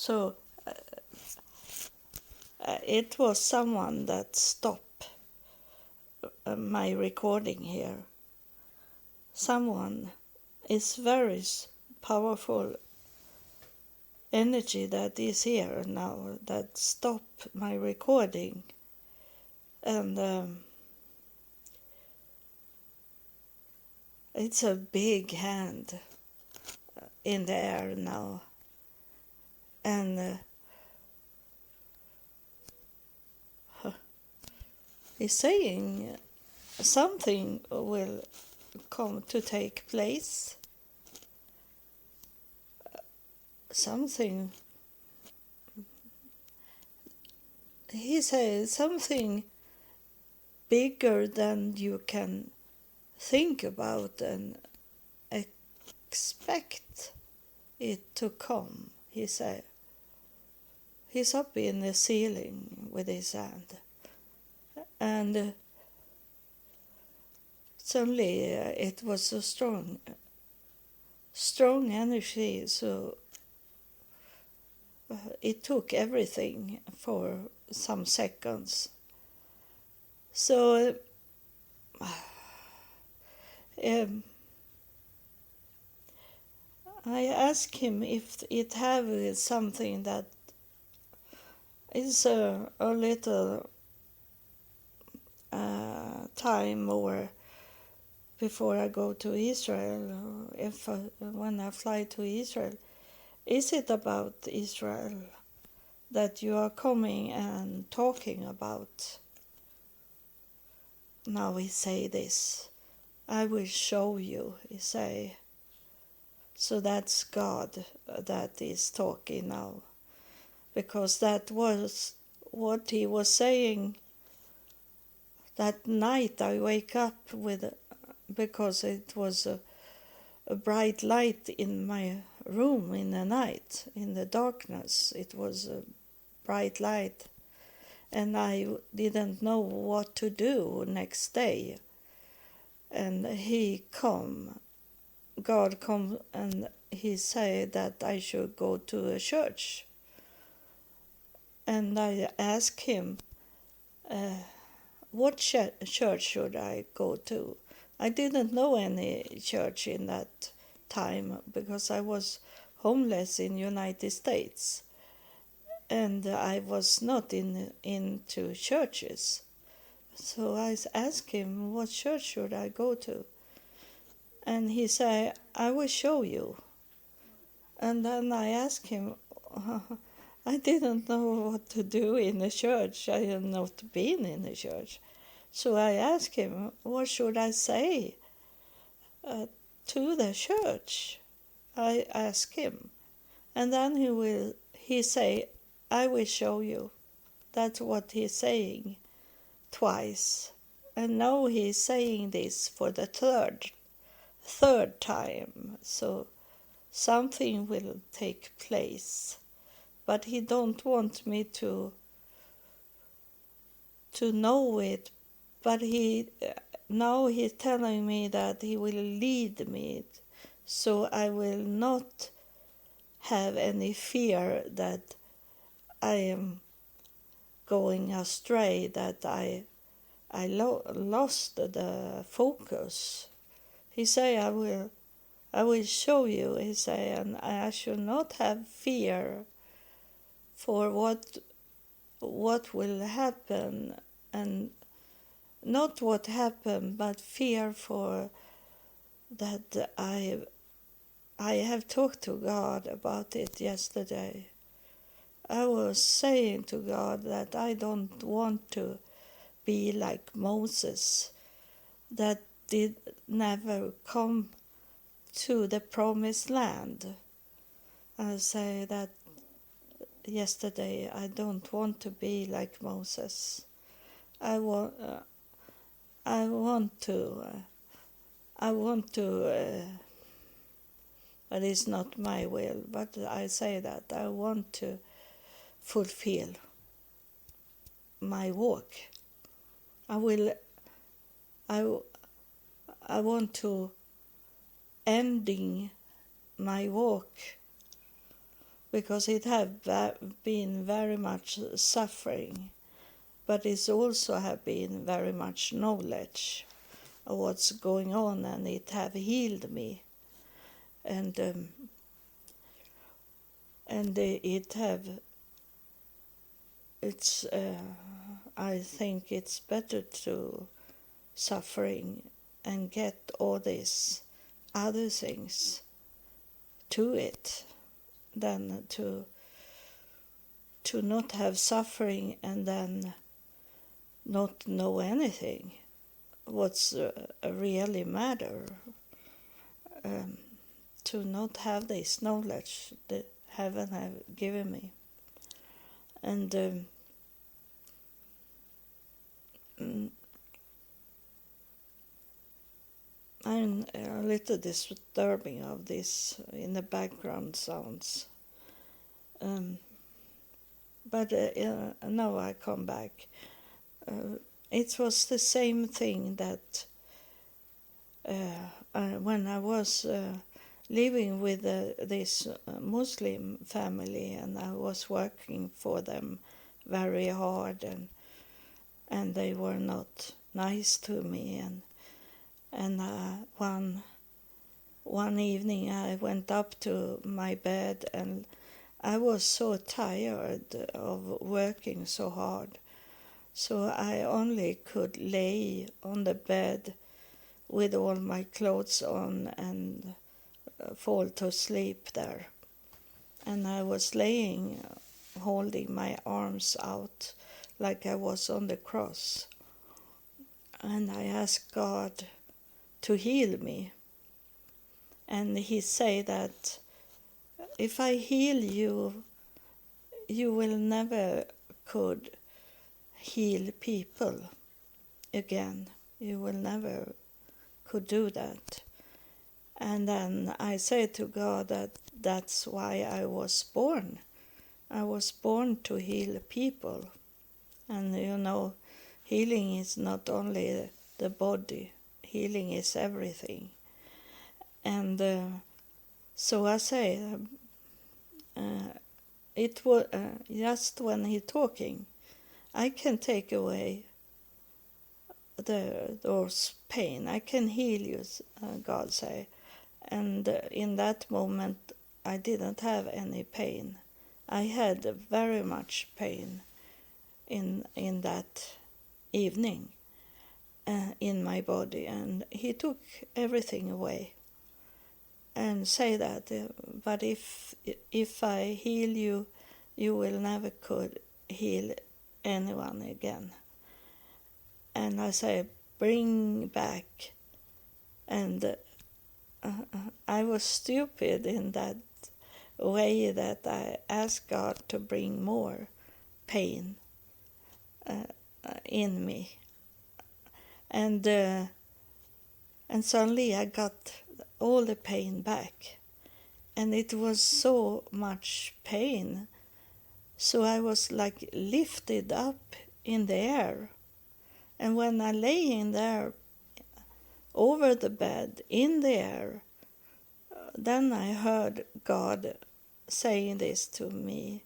So it was someone that stopped my recording here. Someone is very powerful energy that is here now that stopped my recording. And it's a big hand in the air now. And he's saying something will come to take place. Something, he says, something bigger than you can think about and expect it to come, he said. He's up in the ceiling with his hand. And suddenly it was a strong energy, so it took everything for some seconds. So I asked him if it have something that is a little time or before I go to Israel, if when I fly to Israel. Is it about Israel that you are coming and talking about? Now he say this, I will show you, he say. So that's God that is talking now. Because that was what he was saying that night I wake up with, because it was a bright light in my room in the night, in the darkness. It was a bright light. And I didn't know what to do next day. And God come and he said that I should go to a church. And I asked him, what church should I go to? I didn't know any church in that time because I was homeless in United States. And I was not into churches. So I asked him, what church should I go to? And he said, I will show you. And then I asked him, I didn't know what to do in a church. I had not been in a church. So I asked him, what should I say to the church? I asked him. And then he say, I will show you. That's what he's saying twice. And now he's saying this for the third time. So something will take place. But he don't want me to know it. But now he's telling me that he will lead me. So I will not have any fear that I am going astray, that I lost the focus. He say, I will show you, he say, and I should not have fear for what will happen, and not what happened, but fear for that I have talked to God about it yesterday. I was saying to God that I don't want to be like Moses, that did never come to the promised land. I say that yesterday, I don't want to be like Moses. I want to, but it's not my will, but I say that I want to fulfill my walk. I want to ending my walk because it been very much suffering, but it's also have been very much knowledge of what's going on, and it have healed me, and it have it's I think it's better to suffering and get all these other things to it than to not have suffering and then not know anything what's really matter, to not have this knowledge that heaven have given me. And I'm a little disturbing of this in the background sounds. But now I come back. It was the same thing that when I was living with this Muslim family, and I was working for them very hard, and they were not nice to me, and one evening I went up to my bed, and I was so tired of working so hard, so I only could lay on the bed with all my clothes on and fall to sleep there. And I was laying, holding my arms out like I was on the cross. And I asked God to heal me. And he said that if I heal you, you will never could heal people again. You will never could do that. And then I said to God that that's why I was born. I was born to heal people. And healing is not only the body, healing is everything. And so I say, it was just when he's talking, I can take away those pain. I can heal you, God say. And in that moment, I didn't have any pain. I had very much pain in that evening in my body, and he took everything away and say that, but if I heal you, you will never could heal anyone again. And I say, bring back. And I was stupid in that way that I asked God to bring more pain in me. And suddenly I got all the pain back. And it was so much pain. So I was like lifted up in the air. And when I lay in there over the bed in the air, then I heard God saying this to me: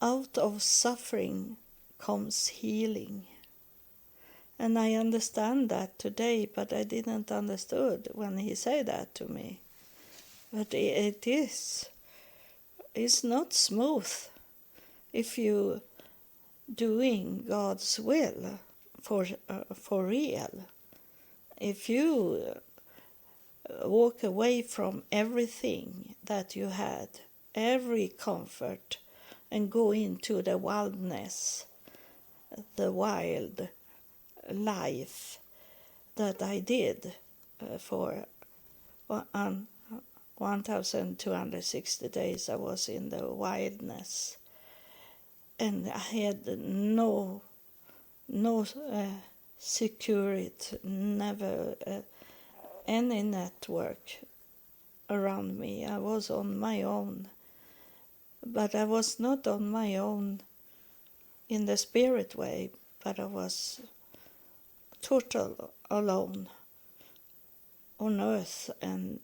out of suffering comes healing. And I understand that today, but I didn't understood when he said that to me. But it is. It's not smooth if you doing God's will for real. If you walk away from everything that you had, every comfort, and go into the wildness, the wild life that I did for 1,260 days. I was in the wildness, and I had no security, never any network around me. I was on my own, but I was not on my own in the spirit way, but I was total alone on earth and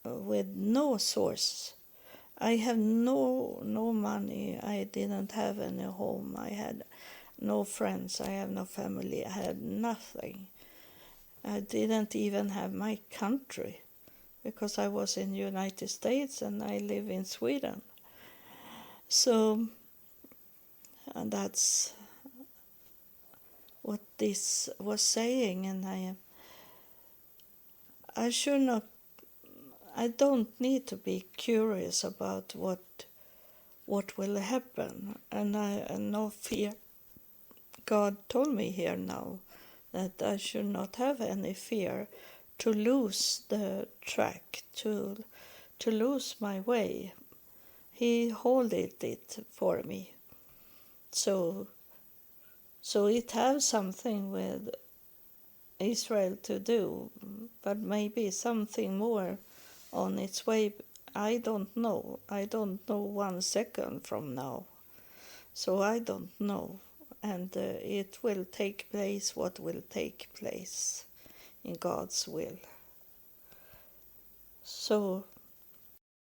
with no source, I have no money. I didn't have any home. I had no friends. I have no family. I had nothing. I didn't even have my country because I was in the United States and I live in Sweden. So, and that's what this was saying, and I should not. I don't need to be curious about what will happen, and I no fear. God told me here now that I should not have any fear to lose the track, to lose my way. He holded it for me. So it has something with Israel to do, but maybe something more on its way. I don't know. I don't know 1 second from now. So I don't know. And it will take place what will take place in God's will. So